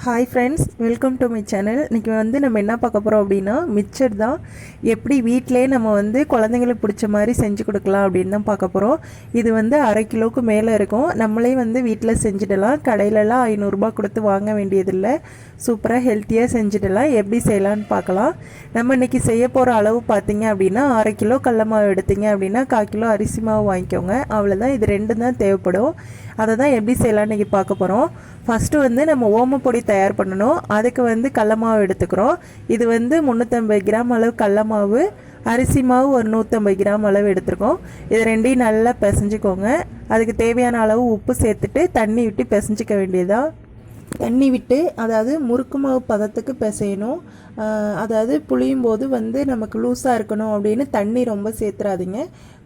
Hi friends, welcome to my channel. இன்றைக்கி நம்ம என்ன பார்க்க போகிறோம் அப்படின்னா மிக்சர் தான். எப்படி வீட்டிலே நம்ம குழந்தைங்களுக்கு பிடிச்ச மாதிரி செஞ்சு கொடுக்கலாம் அப்படின்னு தான் பார்க்க போகிறோம். இது அரை கிலோவுக்கு மேலே இருக்கும். நம்மளே வீட்டில் செஞ்சிடலாம். கடையிலலாம் 500 கொடுத்து வாங்க வேண்டியதில்லை. சூப்பராக ஹெல்த்தியாக செஞ்சிடலாம். எப்படி செய்யலான்னு பார்க்கலாம். நம்ம இன்றைக்கி செய்ய போகிற அளவு பார்த்திங்க அப்படின்னா, அரை கிலோ கடல மாவு எடுத்திங்க அப்படின்னா 1/4 கிலோ அரிசி மாவு வாங்கிக்கோங்க. அவ்வளோதான். இது 2 தான் தேவைப்படும். அதை தான் எப்படி செய்யலான்னு இன்றைக்கி பார்க்க போகிறோம். ஃபஸ்ட்டு நம்ம ஓமப்பொடி தயார் பண்ணணும். அதுக்கு கடல மாவு எடுத்துக்கிறோம். இது 350 கிராம் அளவு கடல மாவு, அரிசி மாவு ஒரு 150 கிராம் அளவு எடுத்துருக்கோம். இது ரெண்டையும் நல்லா பிசைஞ்சிக்கோங்க. அதுக்கு தேவையான அளவு உப்பு சேர்த்துட்டு தண்ணி விட்டு பிசைஞ்சிக்க வேண்டியதாக. தண்ணி விட்டு, அதாவது முறுக்கு மாவு பதத்துக்கு பிசையணும். அதாவது புளியும் போது நமக்கு லூஸாக இருக்கணும் அப்படின்னு தண்ணி ரொம்ப சேர்த்துறாதீங்க.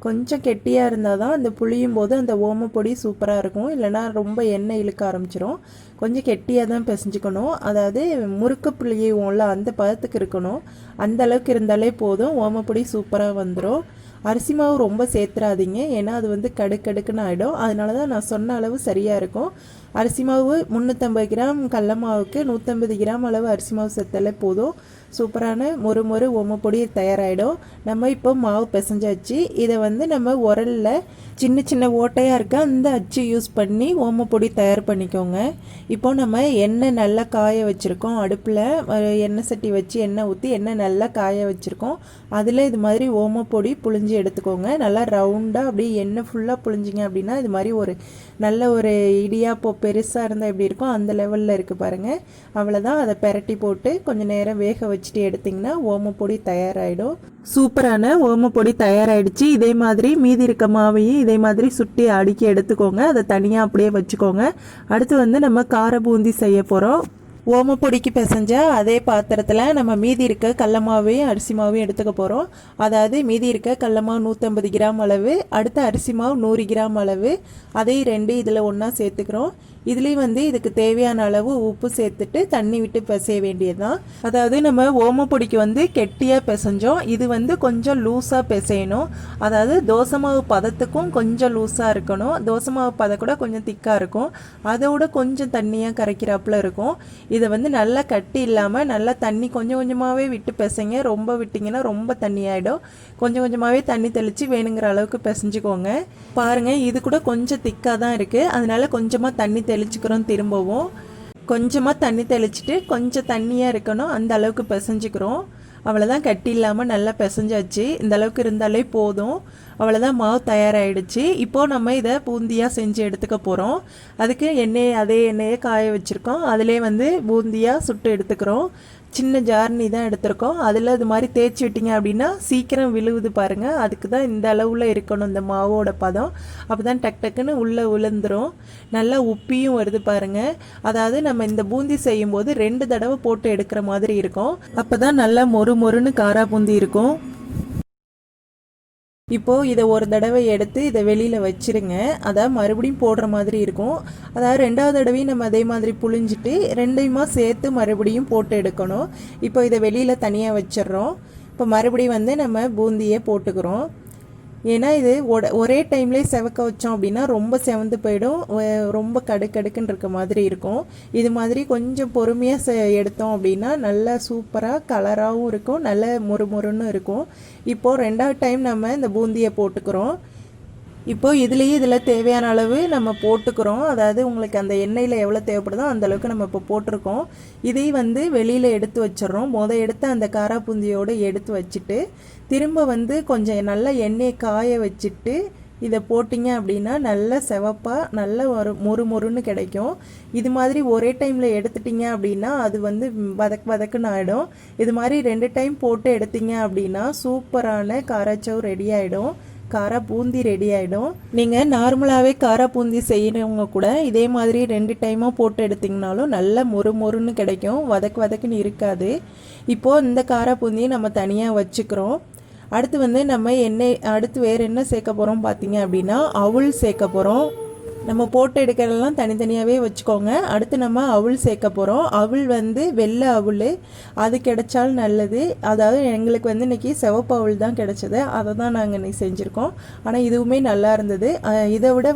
கொஞ்சம் கெட்டியாக இருந்தால் தான் அந்த புளியும் போது அந்த ஓமப்பொடி சூப்பராக இருக்கும். இல்லைனா ரொம்ப எண்ணெய் இழுக்க ஆரம்பிச்சிடும். கொஞ்சம் கெட்டியாக தான் பிசைஞ்சிக்கணும். அதாவது முறுக்கு புளியும்ல அந்த பதத்துக்கு இருக்கணும். அந்த அளவுக்கு இருந்தாலே போதும், ஓமப்பொடி சூப்பராக வந்துடும். அரிசி மாவு ரொம்ப சேர்த்துறாதீங்க, ஏன்னா அது கடுக்குன்னு ஆகிடும். அதனால தான் நான் சொன்ன அளவு சரியாக இருக்கும். அரிசி மாவு 350 கிராம் கடல மாவுக்கு 150 கிராம் அளவு அரிசி மாவு சேர்த்தாலே போதும். சூப்பரான மொறு ஓமப்பொடி தயாராகிடும். நம்ம இப்போ மாவு பிசைஞ்சாச்சு. இதை நம்ம உரலில் சின்ன சின்ன ஓட்டையாக இருக்க அந்த அச்சு யூஸ் பண்ணி ஓமப்பொடி தயார் பண்ணிக்கோங்க. இப்போ நம்ம எண்ணெய் நல்லா காய வச்சுருக்கோம். அடுப்பில் எண்ணெய் சட்டி வச்சு எண்ணெய் ஊற்றி எண்ணெய் நல்லா காய வச்சுருக்கோம். அதில் இது மாதிரி ஓமப்பொடி புழிஞ்சு எடுத்துக்கோங்க. நல்லா ரவுண்டாக அப்படியே எண்ணெய் ஃபுல்லாக புழிஞ்சிங்க அப்படின்னா இது மாதிரி ஒரு நல்ல ஒரு இடியாப்போ பெருசாக இருந்தால் எப்படி இருக்கும் அந்த லெவலில் இருக்குது பாருங்கள். அவ்வளோதான். அதை பெரட்டி போட்டு கொஞ்சம் நேரம் வேக வச்சுட்டு எடுத்திங்கன்னா ஓமப்பொடி தயாராகிடும். சூப்பரான ஓமப்பொடி தயாராகிடுச்சு. இதே மாதிரி மீதி இருக்க மாவையும் இதே மாதிரி சுட்டி அடுக்கி எடுத்துக்கோங்க. அதை தனியாக அப்படியே வச்சுக்கோங்க. அடுத்து நம்ம கார பூந்தி செய்ய போகிறோம். ஓமப்பொடிக்கு பிசைஞ்ச அதே பாத்திரத்தில் நம்ம மீதி இருக்க கடல மாவையும் அரிசி மாவையும் எடுத்துக்க போகிறோம். அதாவது மீதி இருக்க கடல மாவு 150 கிராம் அளவு, அடுத்த அரிசி மாவு 100 கிராம் அளவு, அதையும் 2 இதில் ஒன்றா சேர்த்துக்கிறோம். இதுலேயும் இதுக்கு தேவையான அளவு உப்பு சேர்த்துட்டு தண்ணி விட்டு பிசைய வேண்டியது தான். அதாவது நம்ம ஓமப்பொடிக்கு கெட்டியாக பிசைஞ்சோம். இது கொஞ்சம் லூஸாக பிசையணும். அதாவது தோசை மாவு பதத்துக்கும் கொஞ்சம் லூஸாக இருக்கணும். தோசை மாவு பதம் கூட கொஞ்சம் திக்காக இருக்கும். அதோட கொஞ்சம் தண்ணியாக கரைக்கிறாப்புல இருக்கும். இதை நல்லா கட்டி இல்லாமல் நல்லா தண்ணி கொஞ்சம் கொஞ்சமாகவே விட்டு பிசைங்க. ரொம்ப விட்டிங்கன்னா ரொம்ப தண்ணி ஆகிடும். கொஞ்சம் கொஞ்சமாகவே தண்ணி தெளித்து வேணுங்கிற அளவுக்கு பிசைஞ்சிக்கோங்க. பாருங்கள், இது கூட கொஞ்சம் திக்காக தான் இருக்குது. அதனால கொஞ்சமாக தண்ணி தெளிச்சுக்கிறோம். திரும்பவும் கொஞ்சமாக தண்ணி தெளிச்சுட்டு கொஞ்சம் தண்ணியாக இருக்கணும் அந்த அளவுக்கு பிசைஞ்சிக்கிறோம். அவ்வளோதான். கட்டி இல்லாமல் நல்லா பிசைஞ்சாச்சு. இந்த அளவுக்கு இருந்தாலே போதும். அவ்வளோதான், மாவு தயாராகிடுச்சு. இப்போது நம்ம இதை பூந்தியாக செஞ்சு எடுத்துக்க போகிறோம். அதுக்கு அதே எண்ணெயை காய வச்சுருக்கோம். அதிலே பூந்தியாக சுட்டு எடுத்துக்கிறோம். சின்ன ஜார்னி தான் எடுத்திருக்கோம். அதில் இது மாதிரி தேய்ச்சி விட்டிங்க அப்படின்னா சீக்கிரம் விழுவுது பாருங்கள். அதுக்கு தான் இந்த அளவில் இருக்கணும் இந்த மாவோட பதம். அப்போ தான் டக்குன்னு உள்ளே விழுந்துடும். நல்லா உப்பியும் வருது பாருங்கள். அதாவது நம்ம இந்த பூந்தி செய்யும்போது 2 தடவை போட்டு எடுக்கிற மாதிரி இருக்கும். அப்போ தான் நல்லா மொறுன்னு காரா பூந்தி இருக்கும். இப்போது இதை ஒரு தடவை எடுத்து இதை வெளியில் வச்சுருங்க. அதாவது மறுபடியும் போடுற மாதிரி இருக்கும். அதாவது 2வது தடவையும் நம்ம அதே மாதிரி புழிஞ்சிட்டு 2யுமா சேர்த்து மறுபடியும் போட்டு எடுக்கணும். இப்போ இதை வெளியில் தனியாக வச்சிடுறோம். இப்போ மறுபடியும் நம்ம பூந்தியை போட்டுக்கிறோம். ஏன்னா இது ஒரே டைம்லேயே செவக்க வச்சோம் அப்படின்னா ரொம்ப செவந்து போயிடும். ரொம்ப கடுக்குன்னு இருக்க மாதிரி இருக்கும். இது மாதிரி கொஞ்சம் பொறுமையாக எடுத்தோம் அப்படின்னா நல்லா சூப்பராக கலராகவும் இருக்கும், நல்ல மொறுன்னு இருக்கும். இப்போது 2வது டைம் நம்ம இந்த பூந்தியை போட்டுக்கிறோம். இப்போது இதில் தேவையான அளவு நம்ம போட்டுக்கிறோம். அதாவது உங்களுக்கு அந்த எண்ணெயில் எவ்வளோ தேவைப்படுதோ அந்தளவுக்கு நம்ம இப்போ போட்டிருக்கோம். இதையும் வெளியில் எடுத்து வச்சிடறோம். எடுத்து அந்த காரா பூந்தியோடு எடுத்து வச்சுட்டு திரும்ப கொஞ்சம் நல்லா எண்ணெயை காய வச்சுட்டு இதை போட்டிங்க அப்படின்னா நல்ல செவப்பாக நல்ல ஒரு மொறுன்னு கிடைக்கும். இது மாதிரி ஒரே டைமில் எடுத்துட்டிங்க அப்படின்னா அது வதக்குன்னு ஆகிடும். இது மாதிரி 2 டைம் போட்டு எடுத்திங்க அப்படின்னா சூப்பரான காராச்சவ் ரெடி ஆகிடும். காரா பூந்தி ரெடி ஆகிடும். நீங்கள் நார்மலாகவே காரா பூந்தி செய்கிறவங்க கூட இதே மாதிரி 2 டைமாக போட்டு எடுத்திங்கனாலும் நல்ல மொறுன்னு கிடைக்கும். வதக்குன்னு இருக்காது. இப்போது இந்த காரா பூந்தியை நம்ம தனியாக வச்சுக்கிறோம். அடுத்து நம்ம அடுத்து வேறு என்ன சேர்க்க போகிறோம் பார்த்தீங்க அப்படின்னா அவுள் சேர்க்க போகிறோம். நம்ம போட்டு எடுக்கிறதெல்லாம் தனித்தனியாகவே வச்சுக்கோங்க. அடுத்து நம்ம அவுள் சேர்க்க போகிறோம். அவுள் வெள்ளை அவுள், அது கிடைச்சாலும் நல்லது. அதாவது எங்களுக்கு இன்றைக்கி சிவப்பு அவுள் தான் கிடைச்சது. அதை தான் நாங்கள் இன்றைக்கி செஞ்சுருக்கோம். ஆனால் இதுவுமே நல்லா இருந்தது. இதை விட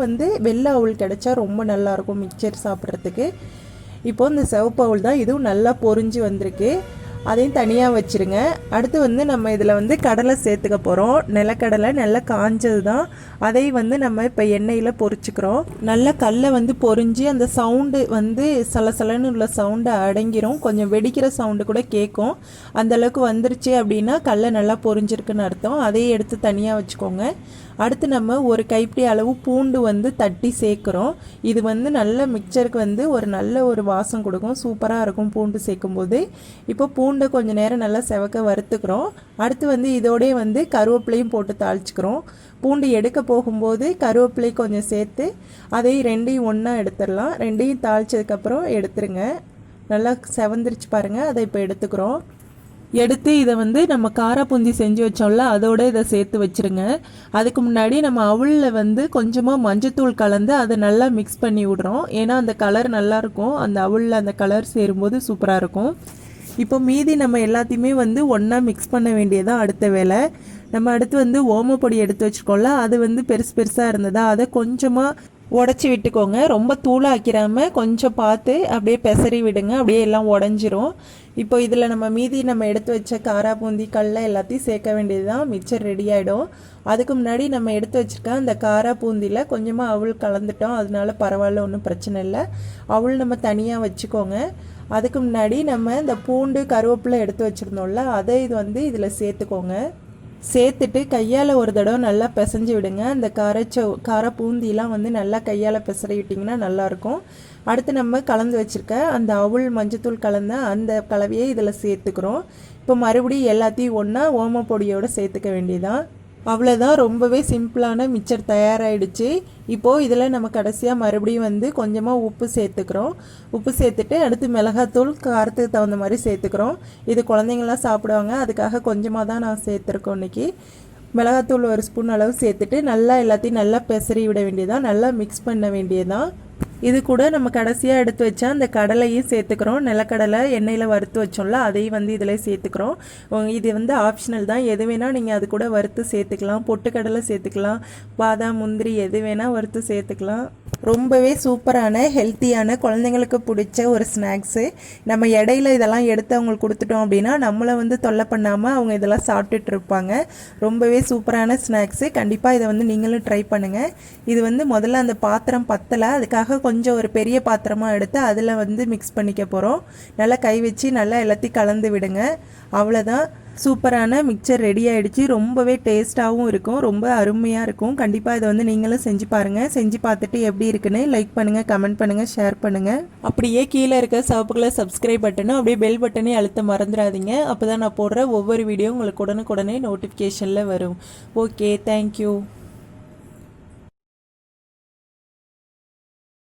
வெள்ளை அவுள் கிடைச்சா ரொம்ப நல்லாயிருக்கும் மிக்சர் சாப்பிட்றதுக்கு. இப்போது இந்த சிவப்பு அவல் தான் இதுவும் நல்லா பொரிஞ்சு வந்திருக்கு. அதையும் தனியாக வச்சுருங்க. அடுத்து வந்து நம்ம இதில் வந்து கடலை சேர்த்துக்க போகிறோம். நிலக்கடலை நல்லா காஞ்சது தான். அதை வந்து நம்ம இப்போ எண்ணெயில் பொரிச்சுக்கிறோம். நல்லா கல்லை வந்து பொரிஞ்சு அந்த சவுண்டு வந்து சலசலன்னு உள்ள சவுண்டு அடங்கிரும். கொஞ்சம் வெடிக்கிற சவுண்டு கூட கேட்கும். அந்தளவுக்கு வந்துருச்சு அப்படின்னா கடலை நல்லா பொரிஞ்சிருக்குன்னு அர்த்தம். அதையும் எடுத்து தனியாக வச்சுக்கோங்க. அடுத்து நம்ம ஒரு கைப்பிடி அளவு பூண்டு வந்து தட்டி சேர்க்குறோம். இது வந்து நல்ல மிக்சருக்கு வந்து ஒரு நல்ல ஒரு வாசம் கொடுக்கும். சூப்பராக இருக்கும் பூண்டு சேர்க்கும்போது. இப்போ பூண்டை கொஞ்சம் நேரம் நல்லா செவக்க வறுத்துக்கிறோம். அடுத்து வந்து இதோடய வந்து கருவேப்பிலையும் போட்டு தாளிச்சுக்கிறோம். பூண்டு எடுக்க போகும்போது கருவேப்பிலை கொஞ்சம் சேர்த்து அதையும் ரெண்டையும் ஒன்றா எடுத்துடலாம். ரெண்டையும் தாளித்ததுக்கப்புறம் எடுத்துருங்க. நல்லா செவந்துருச்சு பாருங்கள். அதை இப்போ எடுத்துக்கிறோம். எடுத்து இதை வந்து நம்ம காராபூந்தி செஞ்சு வச்சோம்ல அதோடு இதை சேர்த்து வச்சுருங்க. அதுக்கு முன்னாடி நம்ம அவலில் வந்து கொஞ்சமாக மஞ்சத்தூள் கலந்து அதை நல்லா மிக்ஸ் பண்ணி விடுறோம். ஏன்னா அந்த கலர் நல்லாயிருக்கும். அந்த அவலில் அந்த கலர் சேரும்போது சூப்பராக இருக்கும். இப்போ மீதி நம்ம எல்லாத்தையுமே வந்து ஒன்றா மிக்ஸ் பண்ண வேண்டியதான் அடுத்த வேலை. நம்ம அடுத்து வந்து ஓமப்பொடி எடுத்து வச்சுருக்கோம்ல அது வந்து பெருசு பெருசாக இருந்ததா அதை கொஞ்சமாக உடச்சி விட்டுக்கோங்க. ரொம்ப தூளாக்கிறாமல் கொஞ்சம் பார்த்து அப்படியே பெசரி விடுங்க. அப்படியே எல்லாம் உடஞ்சிரும். இப்போ இதில் நம்ம மீதி நம்ம எடுத்து வச்ச காராபூந்தி கடலை எல்லாத்தையும் சேர்க்க வேண்டியது தான். மிக்சர் ரெடி ஆகிடும். அதுக்கு முன்னாடி நம்ம எடுத்து வச்சுருக்க அந்த காராபூந்தியில் கொஞ்சமாக அவல் கலந்துட்டோம். அதனால பரவாயில்ல, ஒன்றும் பிரச்சனை இல்லை. அவல் நம்ம தனியாக வச்சுக்கோங்க. அதுக்கு முன்னாடி நம்ம இந்த பூண்டு கருவேப்பிலை எடுத்து வச்சுருந்தோம்ல அதை இது வந்து இதில் சேர்த்துக்கோங்க. சேர்த்துட்டு கையால் ஒரு தடவை நல்லா பிசைஞ்சு விடுங்க. அந்த கார பூந்திலாம் வந்து நல்லா கையால் பிசறி விட்டிங்கன்னா நல்லாயிருக்கும். அடுத்து நம்ம கலந்து வச்சுருக்க அந்த அவல் மஞ்சத்தூள் கலந்த அந்த கலவையை இதில் சேர்த்துக்கிறோம். இப்போ மறுபடியும் எல்லாத்தையும் ஒன்றா ஓமப்பொடியோடு சேர்த்துக்க வேண்டியதான். அவ்வளோதான். ரொம்பவே சிம்பிளான மிக்சர் தயாராகிடுச்சு. இப்போது இதில் நம்ம கடைசியாக மறுபடியும் வந்து கொஞ்சமாக உப்பு சேர்த்துக்கிறோம். உப்பு சேர்த்துட்டு அடுத்து மிளகாத்தூள் காரத்துக்கு தகுந்த மாதிரி சேர்த்துக்கிறோம். இது குழந்தைங்களாம் சாப்பிடுவாங்க. அதுக்காக கொஞ்சமாக தான் நான் சேர்த்துருக்கோம் இன்றைக்கி. மிளகாத்தூள் ஒரு ஸ்பூன் அளவு சேர்த்துட்டு நல்லா எல்லாத்தையும் நல்லா பெசரி விட வேண்டியதான். நல்லா மிக்ஸ் பண்ண வேண்டியதான். இது கூட நம்ம கடைசியாக எடுத்து வச்சா அந்த கடலையும் சேர்த்துக்கிறோம். நிலக்கடலை எண்ணெயில் வறுத்து வச்சோம்ல அதையும் வந்து இதில் சேர்த்துக்கிறோம். இது வந்து ஆப்ஷனல் தான். எது வேணால் நீங்கள் அது கூட வறுத்து சேர்த்துக்கலாம். பொட்டுக்கடலை சேர்த்துக்கலாம். பாதாம் முந்திரி எது வேணால் வறுத்து சேர்த்துக்கலாம். ரொம்பவே சூப்பரான ஹெல்த்தியான குழந்தைங்களுக்கு பிடிச்ச ஒரு ஸ்நாக்ஸு. நம்ம இடையில இதெல்லாம் எடுத்து அவங்களுக்கு கொடுத்துட்டோம் அப்படின்னா நம்மளை வந்து தொல்லை பண்ணாமல் அவங்க இதெல்லாம் சாப்பிட்டுட்டு இருப்பாங்க. ரொம்பவே சூப்பரான ஸ்நாக்ஸு. கண்டிப்பாக இதை வந்து நீங்களும் ட்ரை பண்ணுங்கள். இது வந்து முதல்ல அந்த பாத்திரம் பத்தலை, அதுக்காக கொஞ்சம் ஒரு பெரிய பாத்திரமாக எடுத்து அதில் வந்து மிக்ஸ் பண்ணிக்க போகிறோம். நல்லா கை வச்சு நல்லா எல்லாத்தையும் கலந்து விடுங்க. அவ்வளோதான். சூப்பரான மிக்சர் ரெடி ஆகிடுச்சு. ரொம்பவே டேஸ்ட்டாகவும் இருக்கும். ரொம்ப அருமையாக இருக்கும். கண்டிப்பாக இதை வந்து நீங்களும் செஞ்சு பாருங்கள். செஞ்சு பார்த்துட்டு எப்படி இருக்குன்னு லைக் பண்ணுங்கள், கமெண்ட் பண்ணுங்கள், ஷேர் பண்ணுங்கள். அப்படியே கீழே இருக்க சிவப்பு கலர் சப்ஸ்கிரைப் பட்டனும் அப்படியே பெல் பட்டனே அழுத்த மறந்துடாதீங்க. அப்போ தான் நான் போடுற ஒவ்வொரு வீடியோ உங்களுக்கு உடனுக்குடனே நோட்டிஃபிகேஷனில் வரும். Okay, thank you.